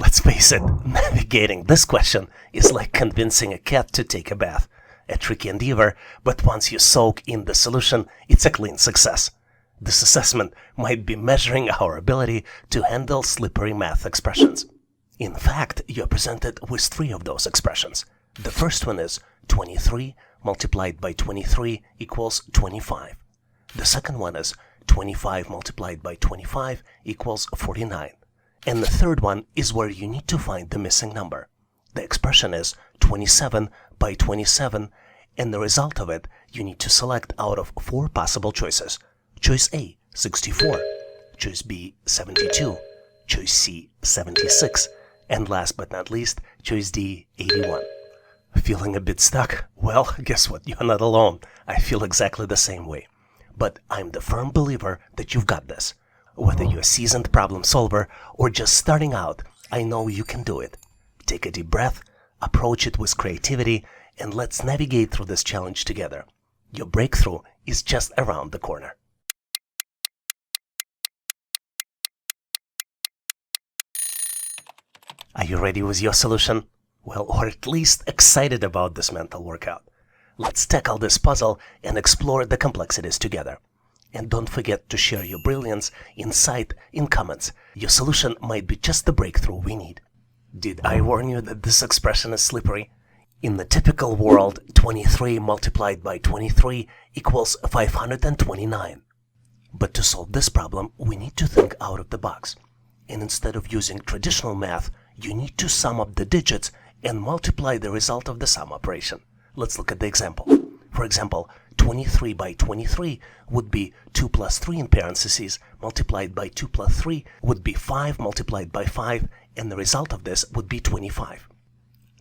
Let's face it, navigating this question is like convincing a cat to take a bath. A tricky endeavor, but once you soak in the solution, it's a clean success. This assessment might be measuring our ability to handle slippery math expressions. In fact, you're presented with 3 of those expressions. The first one is 23 multiplied by 23 equals 25. The second one is 25 multiplied by 25 equals 49. And the third one is where you need to find the missing number. The expression is 27 by 27, and the result of it you need to select out of 4 possible choices. Choice A, 64. Choice B, 72. Choice C, 76. And last but not least, choice D, 81. Feeling a bit stuck? Well, guess what? You're not alone. I feel exactly the same way. But I'm the firm believer that you've got this. Whether you're a seasoned problem solver or just starting out, I know you can do it. Take a deep breath, approach it with creativity, and let's navigate through this challenge together. Your breakthrough is just around the corner. Are you ready with your solution? Well, or at least excited about this mental workout. Let's tackle this puzzle and explore the complexities together. And don't forget to share your brilliance, insight in comments. Your solution might be just the breakthrough we need. Did I warn you that this expression is slippery? In the typical world, 23 multiplied by 23 equals 529. But to solve this problem, we need to think out of the box. And instead of using traditional math, you need to sum up the digits and multiply the result of the sum operation. Let's look at the example. For example, 23 by 23 would be 2 plus 3 in parentheses, multiplied by 2 plus 3 would be 5 multiplied by 5, and the result of this would be 25.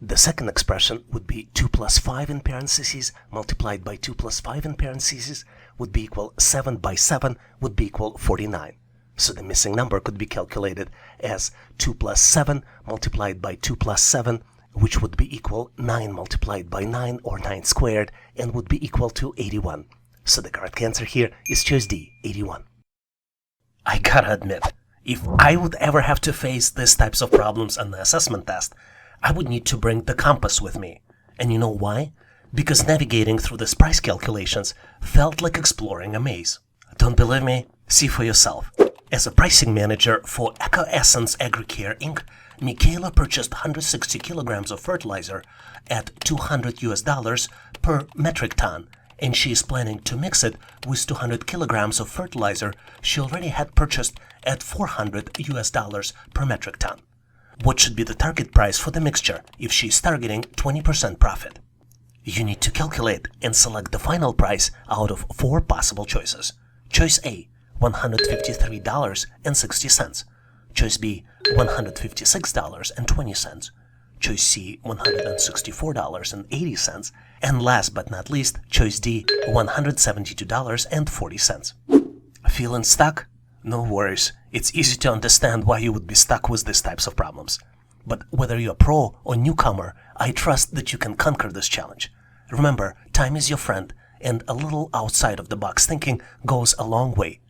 The second expression would be 2 plus 5 in parentheses, multiplied by 2 plus 5 in parentheses, would be equal 7 by 7 would be equal 49. So the missing number could be calculated as 2 plus 7 multiplied by 2 plus 7, which would be equal 9 multiplied by 9, or 9 squared, and would be equal to 81. So the correct answer here is choice D, 81. I gotta admit, if I would ever have to face these types of problems on the assessment test, I would need to bring the compass with me. And you know why? Because navigating through these price calculations felt like exploring a maze. Don't believe me? See for yourself. As a pricing manager for Eco Essence Agricare Inc., Michaela purchased 160 kilograms of fertilizer at $200 per metric ton, and she is planning to mix it with 200 kilograms of fertilizer she already had purchased at $400 per metric ton. What should be the target price for the mixture if she is targeting 20% profit? You need to calculate and select the final price out of 4 possible choices. Choice A, $153.60. Choice B, $156.20. Choice C, $164.80. And last but not least, choice D, $172.40. Feeling stuck? No worries. It's easy to understand why you would be stuck with these types of problems. But whether you're a pro or newcomer, I trust that you can conquer this challenge. Remember, time is your friend, and a little outside of the box thinking goes a long way.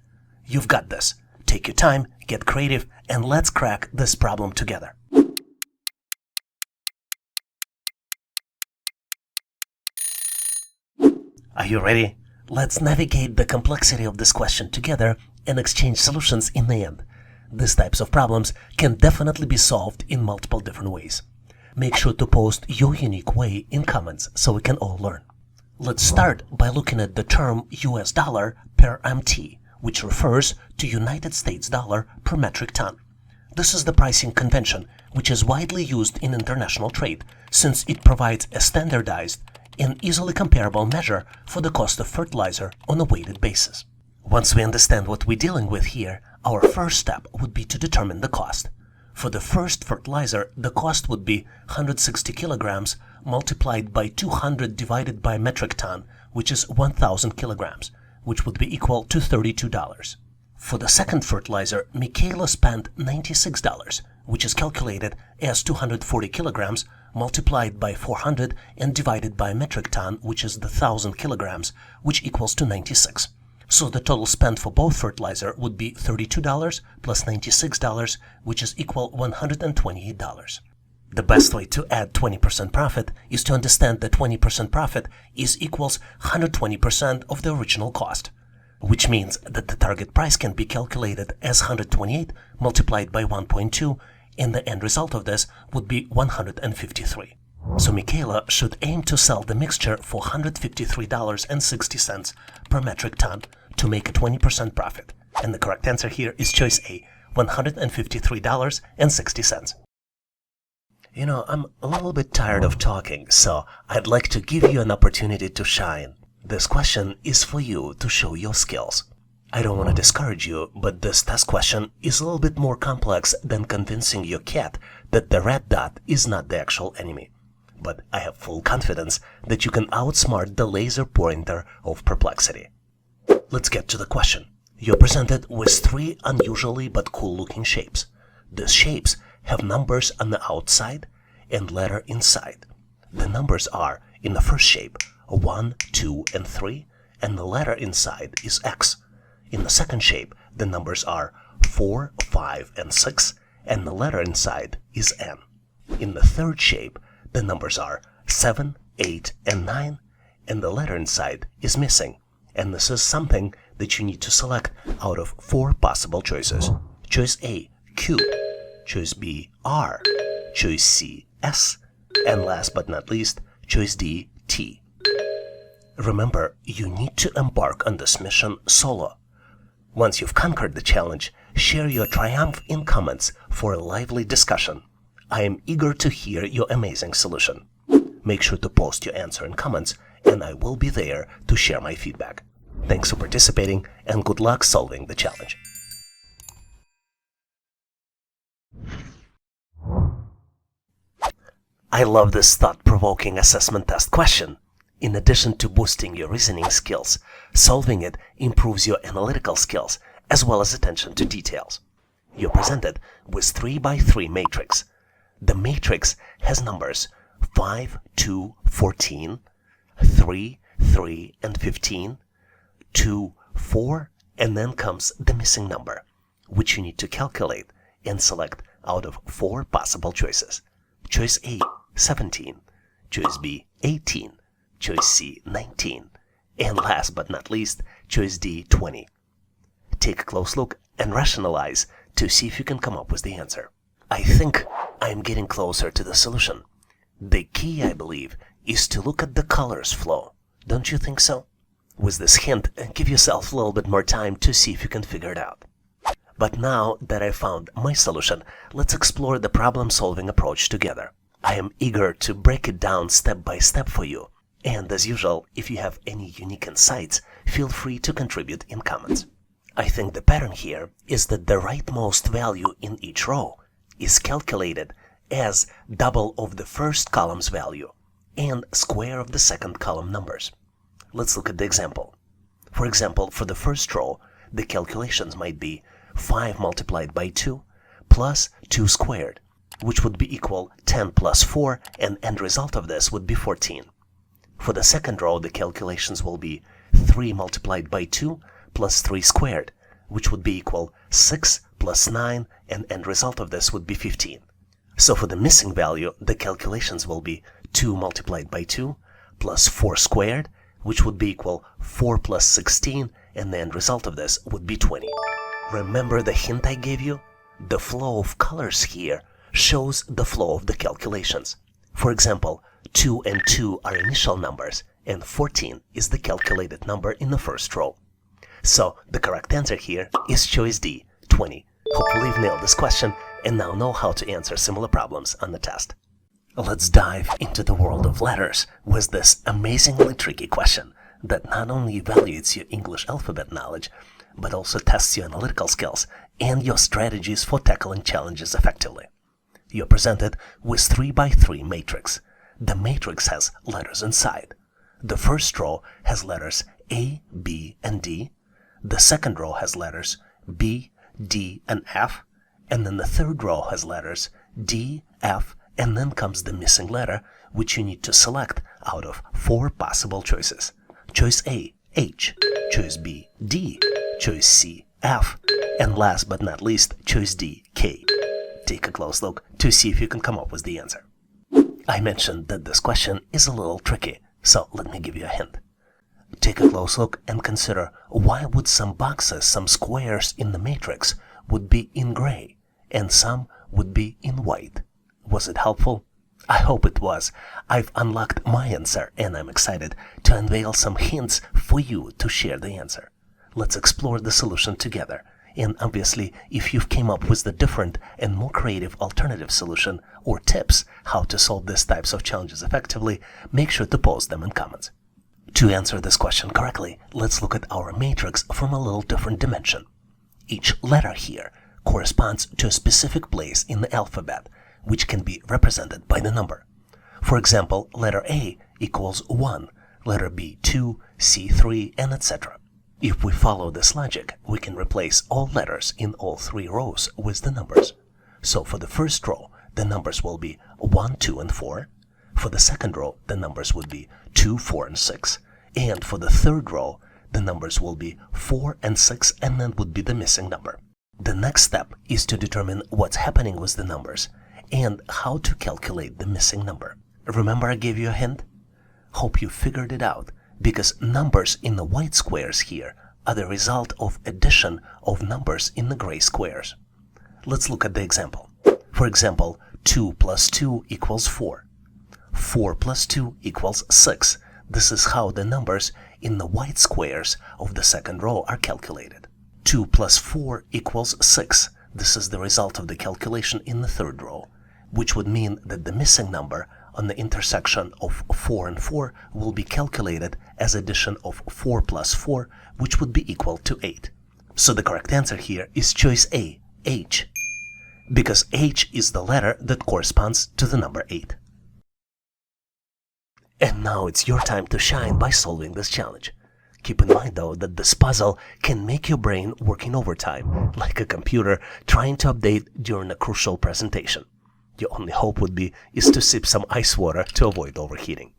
You've got this. Take your time, get creative, and let's crack this problem together. Are you ready? Let's navigate the complexity of this question together and exchange solutions in the end. These types of problems can definitely be solved in multiple different ways. Make sure to post your unique way in comments so we can all learn. Let's start by looking at the term US dollar per MT, which refers to United States dollar per metric ton. This is the pricing convention which is widely used in international trade, since it provides a standardized and easily comparable measure for the cost of fertilizer on a weighted basis. Once we understand what we're dealing with here, our first step would be to determine the cost. For the first fertilizer, the cost would be 160 kilograms multiplied by 200 divided by metric ton, which is 1,000 kilograms, which would be equal to $32. For the second fertilizer, Michaela spent $96, which is calculated as 240 kilograms multiplied by 400 and divided by metric ton, which is the 1,000 kilograms, which equals to 96. So the total spent for both fertilizer would be $32 plus $96, which is equal $128. The best way to add 20% profit is to understand that 20% profit is equals 120% of the original cost, which means that the target price can be calculated as 128 multiplied by 1.2, and the end result of this would be 153. So Michaela should aim to sell the mixture for $153.60 per metric ton to make a 20% profit. And the correct answer here is choice A, $153.60. You know, I'm a little bit tired of talking, so I'd like to give you an opportunity to shine. This question is for you to show your skills. I don't want to discourage you, but this test question is a little bit more complex than convincing your cat that the red dot is not the actual enemy. But I have full confidence that you can outsmart the laser pointer of perplexity. Let's get to the question. You're presented with three unusually but cool-looking shapes. These shapes have numbers on the outside and letter inside. The numbers are, in the first shape, 1, 2, and 3, and the letter inside is X. In the second shape, the numbers are 4, 5, and 6, and the letter inside is N. In the third shape, the numbers are 7, 8, and 9, and the letter inside is missing. And this is something that you need to select out of 4 possible choices. Choice A, Q. Choice B, R. Choice C, S. And last but not least, choice D, T. Remember, you need to embark on this mission solo. Once you've conquered the challenge, share your triumph in comments for a lively discussion. I am eager to hear your amazing solution. Make sure to post your answer in comments, and I will be there to share my feedback. Thanks for participating, and good luck solving the challenge. I love this thought-provoking assessment test question. In addition to boosting your reasoning skills, solving it improves your analytical skills as well as attention to details. You're presented with 3x3 matrix. The matrix has numbers 5, 2, 14, 3, 3, and 15, 2, 4, and then comes the missing number, which you need to calculate and select out of 4 possible choices. Choice A, 17, choice B, 18, choice C, 19, and last but not least, choice D, 20. Take a close look and rationalize to see if you can come up with the answer. I think I'm getting closer to the solution. The key, I believe, is to look at the colors flow. Don't you think so? With this hint, give yourself a little bit more time to see if you can figure it out. But now that I found my solution, let's explore the problem-solving approach together. I am eager to break it down step by step for you. And as usual, if you have any unique insights, feel free to contribute in comments. I think the pattern here is that the rightmost value in each row is calculated as double of the first column's value and square of the second column numbers. Let's look at the example. For example, for the first row, the calculations might be 5 multiplied by 2 plus 2 squared, which would be equal 10 plus 4, and end result of this would be 14. For the second row, the calculations will be 3 multiplied by 2 plus 3 squared, which would be equal 6 plus 9, and end result of this would be 15. So for the missing value, the calculations will be 2 multiplied by 2 plus 4 squared, which would be equal 4 plus 16, and the end result of this would be 20. Remember the hint I gave you? The flow of colors here shows the flow of the calculations. For example, 2 and 2 are initial numbers, and 14 is the calculated number in the first row. So the correct answer here is choice D, 20. Hopefully you've nailed this question and now know how to answer similar problems on the test. Let's dive into the world of letters with this amazingly tricky question that not only evaluates your English alphabet knowledge, but also tests your analytical skills and your strategies for tackling challenges effectively. You're presented with 3x3 matrix. The matrix has letters inside. The first row has letters A, B, and D. The second row has letters B, D, and F. And then the third row has letters D, F, and then comes the missing letter, which you need to select out of 4 possible choices. Choice A, H. choice B, D, choice C, F, and last but not least, choice D, K. Take a close look to see if you can come up with the answer. I mentioned that this question is a little tricky, so let me give you a hint. Take a close look and consider why would some boxes, some squares in the matrix would be in gray and some would be in white. Was it helpful? I hope it was. I've unlocked my answer and I'm excited to unveil some hints for you to share the answer. Let's explore the solution together. And obviously, if you've came up with the different and more creative alternative solution or tips how to solve these types of challenges effectively, make sure to post them in comments. To answer this question correctly, let's look at our matrix from a little different dimension. Each letter here corresponds to a specific place in the alphabet, which can be represented by the number. For example, letter A equals 1, letter B 2, C 3, and etc. If we follow this logic, we can replace all letters in all three rows with the numbers. So for the first row, the numbers will be 1, 2, and 4. For the second row, the numbers would be 2, 4, and 6. And for the third row, the numbers will be 4 and 6, and then would be the missing number. The next step is to determine what's happening with the numbers and how to calculate the missing number. Remember I gave you a hint? Hope you figured it out, because numbers in the white squares here are the result of addition of numbers in the gray squares. Let's look at the example. For example, 2 plus 2 equals 4. 4 plus 2 equals 6. This is how the numbers in the white squares of the second row are calculated. 2 plus 4 equals 6. This is the result of the calculation in the third row, which would mean that the missing number on the intersection of 4 and 4 will be calculated as addition of 4 plus 4, which would be equal to 8. So the correct answer here is choice A, H, because H is the letter that corresponds to the number 8. And now it's your time to shine by solving this challenge. Keep in mind though that this puzzle can make your brain working overtime, like a computer trying to update during a crucial presentation. Your only hope would be is to sip some ice water to avoid overheating.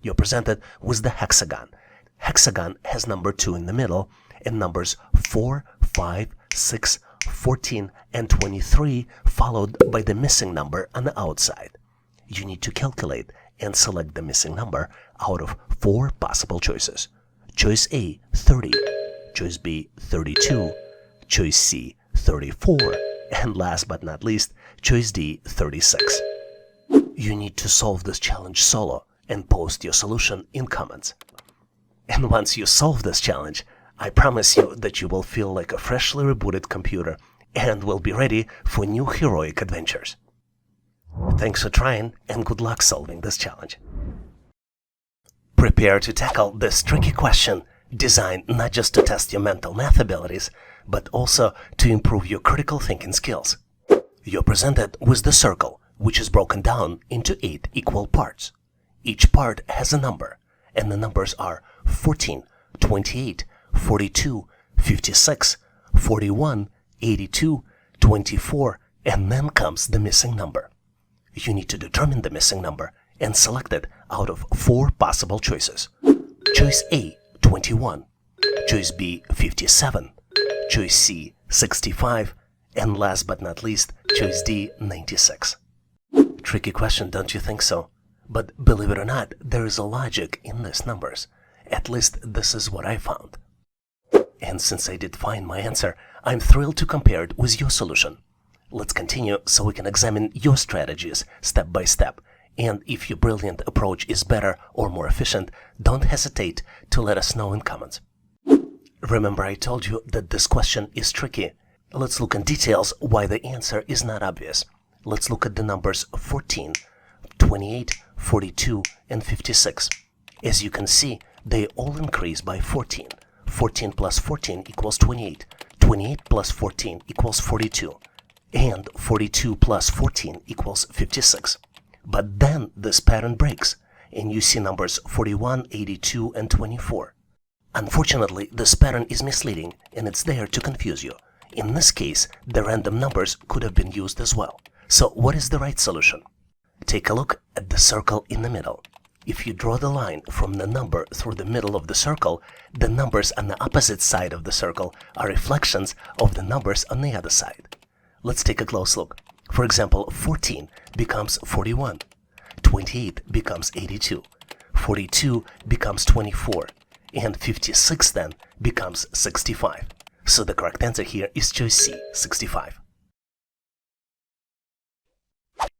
You're presented with the hexagon. Hexagon has number 2 in the middle and numbers 4, 5, 6, 14, and 23 followed by the missing number on the outside. You need to calculate and select the missing number out of 4 possible choices. Choice A, 30. Choice B, 32. Choice C, 34. And last but not least, choice D, 36. You need to solve this challenge solo and post your solution in comments. And once you solve this challenge, I promise you that you will feel like a freshly rebooted computer and will be ready for new heroic adventures. Thanks for trying and good luck solving this challenge. Prepare to tackle this tricky question designed not just to test your mental math abilities, but also to improve your critical thinking skills. You're presented with the circle, which is broken down into 8 equal parts. Each part has a number, and the numbers are 14, 28, 42, 56, 41, 82, 24, and then comes the missing number. You need to determine the missing number and select it out of 4 possible choices. Choice A, 21. Choice B, 57. Choice C, 65. And last but not least, choice D, 96. Tricky question, don't you think so? But believe it or not, there is a logic in these numbers. At least this is what I found. And since I did find my answer, I'm thrilled to compare it with your solution. Let's continue so we can examine your strategies step by step. And if your brilliant approach is better or more efficient, don't hesitate to let us know in comments. Remember I told you that this question is tricky. Let's look in details why the answer is not obvious. Let's look at the numbers 14, 28, 42, and 56. As you can see, they all increase by 14. 14 plus 14 equals 28. 28 plus 14 equals 42. And 42 plus 14 equals 56. But then this pattern breaks, and you see numbers 41, 82, and 24. Unfortunately, this pattern is misleading, and it's there to confuse you. In this case, the random numbers could have been used as well. So what is the right solution? Take a look at the circle in the middle. If you draw the line from the number through the middle of the circle, the numbers on the opposite side of the circle are reflections of the numbers on the other side. Let's take a close look. For example, 14 becomes 41, 28 becomes 82, 42 becomes 24, and 56 then becomes 65. So the correct answer here is choice C, 65.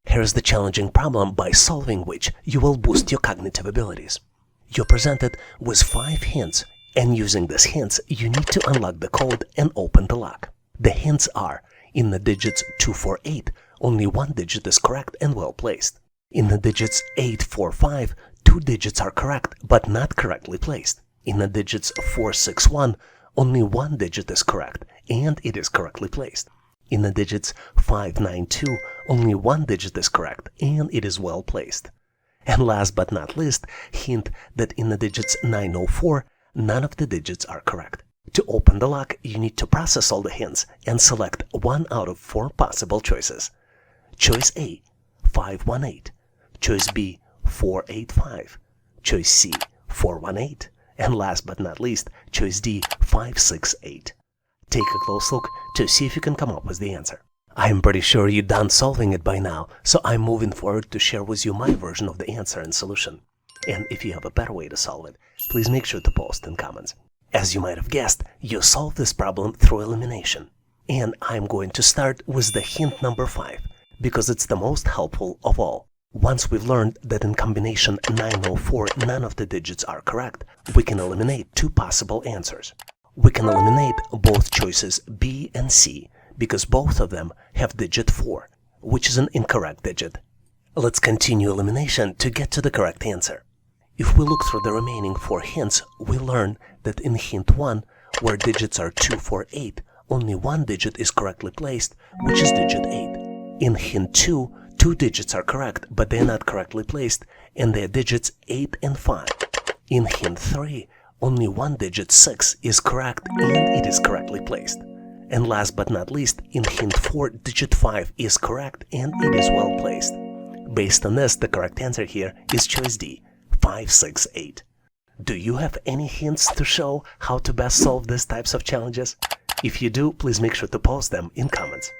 Here's the challenging problem by solving which you will boost your cognitive abilities. You're presented with 5 hints, and using these hints, you need to unlock the code and open the lock. The hints are: in the digits 248, only one digit is correct and well placed. In the digits 845, 2 digits are correct but not correctly placed. In the digits 461, only one digit is correct and it is correctly placed. In the digits 592, only one digit is correct and it is well placed. And last but not least, hint that in the digits 904, none of the digits are correct. To open the lock, you need to process all the hints and select one out of 4 possible choices. Choice A, 518. Choice B, 485. Choice C, 418. And last but not least, choice D, 568. Take a close look to see if you can come up with the answer. I'm pretty sure you're done solving it by now, so I'm moving forward to share with you my version of the answer and solution. And if you have a better way to solve it, please make sure to post in comments. As you might have guessed, you solve this problem through elimination. And I'm going to start with the hint number 5, because it's the most helpful of all. Once we've learned that in combination 904 none of the digits are correct, we can eliminate 2 possible answers. We can eliminate both choices B and C because both of them have digit 4, which is an incorrect digit. Let's continue elimination to get to the correct answer. If we look through the remaining 4 hints, we learn that in hint 1, where digits are 2, 4, 8, only one digit is correctly placed, which is digit 8. In hint 2, 2 digits are correct, but they're not correctly placed, and they're digits 8 and 5. In hint 3, only one digit 6 is correct and it is correctly placed. And last but not least, in hint 4, digit 5 is correct and it is well placed. Based on this, the correct answer here is choice D, 568. Do you have any hints to show how to best solve these types of challenges? If you do, please make sure to post them in comments.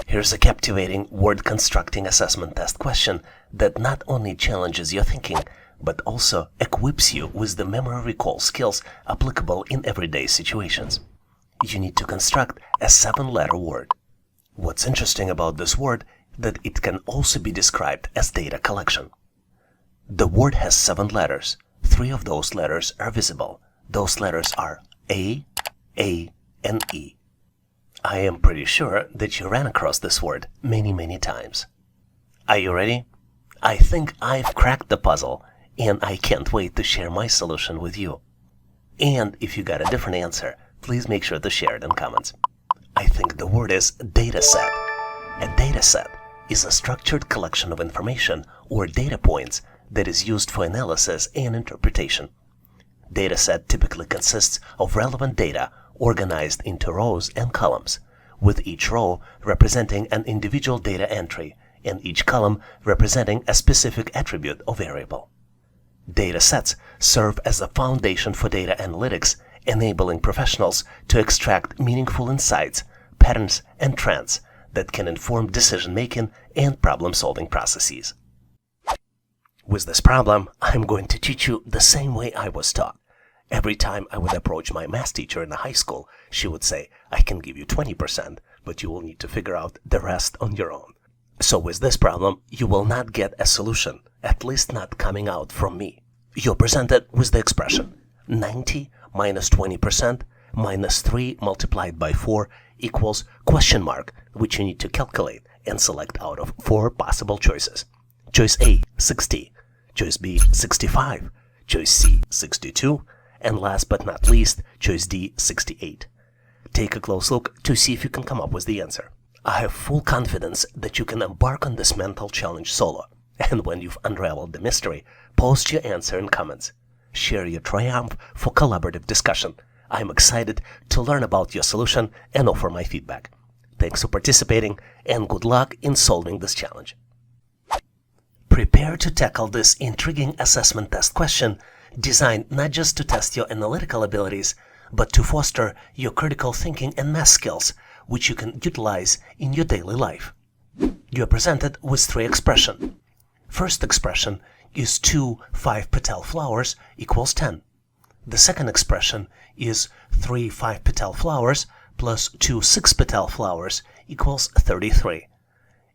Here's a captivating word constructing assessment test question that not only challenges your thinking, but also equips you with the memory recall skills applicable in everyday situations. You need to construct a 7-letter word. What's interesting about this word that it can also be described as data collection. The word has 7 letters. 3 of those letters are visible. Those letters are A, and E. I am pretty sure that you ran across this word many times. Are you ready? I think I've cracked the puzzle, and I can't wait to share my solution with you. And if you got a different answer, please make sure to share it in comments. I think the word is dataset. A dataset is a structured collection of information or data points that is used for analysis and interpretation. Dataset typically consists of relevant data organized into rows and columns, with each row representing an individual data entry and each column representing a specific attribute or variable. Datasets serve as a foundation for data analytics, enabling professionals to extract meaningful insights, patterns, and trends that can inform decision-making and problem-solving processes. With this problem, I'm going to teach you the same way I was taught. Every time I would approach my math teacher in the high school, she would say, I can give you 20%, but you will need to figure out the rest on your own. So with this problem, you will not get a solution, at least not coming out from me. You're presented with the expression 90 minus 20% minus 3 multiplied by 4 equals question mark, which you need to calculate and select out of 4 possible choices. Choice A, 60. Choice B, 65. Choice C, 62. And last but not least, choice D, 68. Take a close look to see if you can come up with the answer. I have full confidence that you can embark on this mental challenge solo. And when you've unraveled the mystery, post your answer in comments. Share your triumph for collaborative discussion. I'm excited to learn about your solution and offer my feedback. Thanks for participating and good luck in solving this challenge. Prepare to tackle this intriguing assessment test question, designed not just to test your analytical abilities, but to foster your critical thinking and math skills, which you can utilize in your daily life. You are presented with three expressions. First expression is 2 5-petal flowers equals 10. The second expression is 3 5-petal flowers plus 2 6-petal flowers equals 33.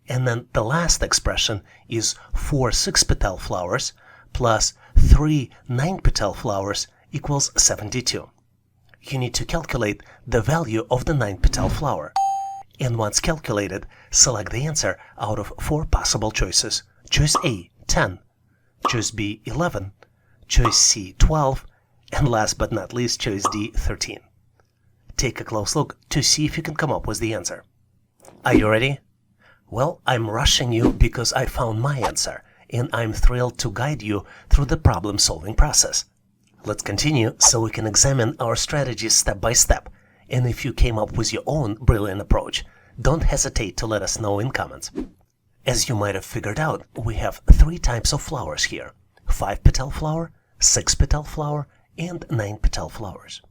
And then the last expression is 4 6-petal flowers plus 3 9-petal flowers equals 72. You need to calculate the value of the 9-petal flower. And once calculated, select the answer out of 4 possible choices. Choice A, 10. Choice B, 11. Choice C, 12. And last but not least, choice D, 13. Take a close look to see if you can come up with the answer. Are you ready? Well, I'm rushing you because I found my answer, and I'm thrilled to guide you through the problem-solving process. Let's continue so we can examine our strategies step by step. And if you came up with your own brilliant approach, don't hesitate to let us know in comments. As you might have figured out, we have 3 types of flowers here: 5-petal flower, 6-petal flower, and 9-petal flowers.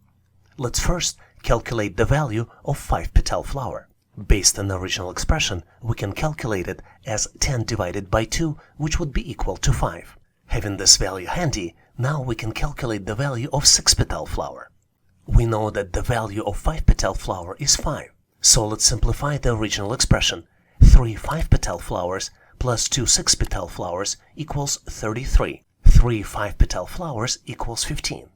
Let's first calculate the value of 5-petal flower. Based on the original expression, we can calculate it as 10 divided by 2, which would be equal to 5. Having this value handy, now we can calculate the value of 6-petal flower. We know that the value of 5-petal flower is 5. So let's simplify the original expression. 3 5-petal flowers plus 2 6-petal flowers equals 33. 3 5-petal flowers equals 15.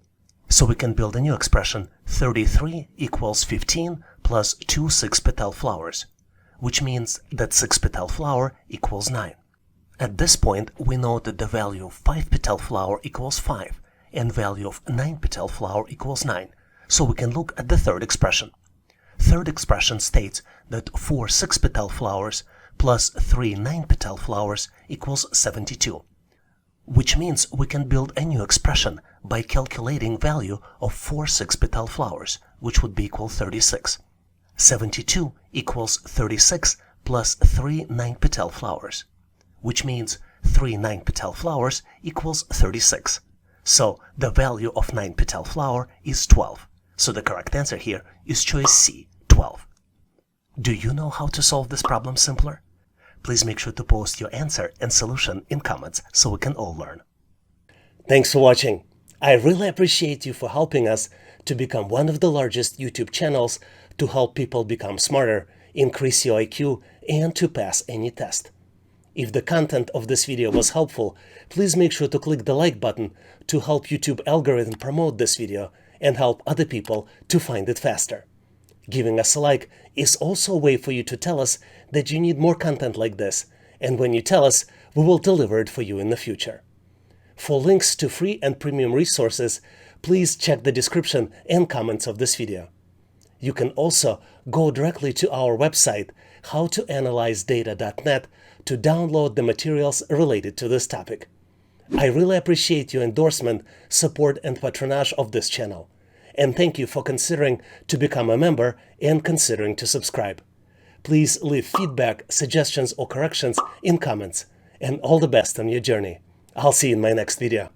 So we can build a new expression. 33 equals 15 plus 2 6-petal flowers, which means that 6-petal flower equals 9. At this point, we know that the value of 5-petal flower equals 5 and value of 9-petal flower equals 9. So we can look at the third expression. Third expression states that 4 6-petal flowers plus 3 9-petal flowers equals 72, which means we can build a new expression by calculating value of 4 6-petal flowers, which would be equal 36. 72 equals 36 plus 3 9-petal flowers, which means 3 9-petal flowers equals 36. So the value of 9-petal flower is 12. So the correct answer here is choice C, 12. Do you know how to solve this problem simpler? Please make sure to post your answer and solution in comments so we can all learn. Thanks for watching. I really appreciate you for helping us to become one of the largest YouTube channels to help people become smarter, increase your IQ, and to pass any test. If the content of this video was helpful, please make sure to click the like button to help YouTube algorithm promote this video and help other people to find it faster. Giving us a like is also a way for you to tell us that you need more content like this, and when you tell us, we will deliver it for you in the future. For links to free and premium resources, please check the description and comments of this video. You can also go directly to our website, howtoanalyzedata.net, to download the materials related to this topic. I really appreciate your endorsement, support, and patronage of this channel. And thank you for considering to become a member and considering to subscribe. Please leave feedback, suggestions, or corrections in comments. And all the best on your journey. I'll see you in my next video.